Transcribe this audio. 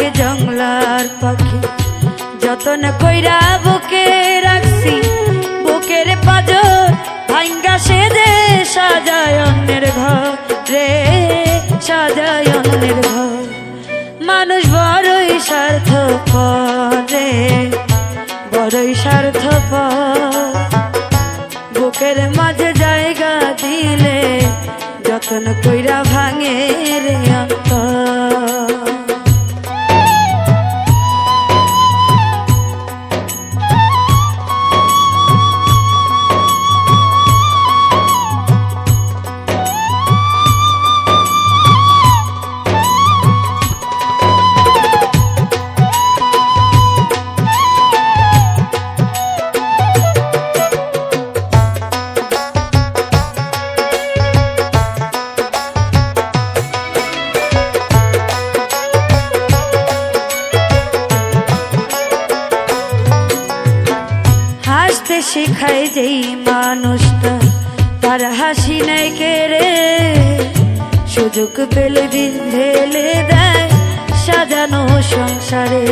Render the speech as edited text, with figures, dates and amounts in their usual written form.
এক জংলার পাখি যতন কইরা বুকে রাখছি বুকের পাজর ভাঙ্গা সেজে সাজায় অন্যের ঘর রে সাজায় অন্যের ঘর মানুষ বড়ই স্বার্থপর রে বড়ই স্বার্থপর বুকের মাঝে জায়গা দিলে যতন কইরা ভাঙে রে অন্তর শিখাই যেই মানুষটা তার হাসি নাই কেড়ে সুযোগ পেলে দিন ঢেলে দেয় সাজানো সংসারে।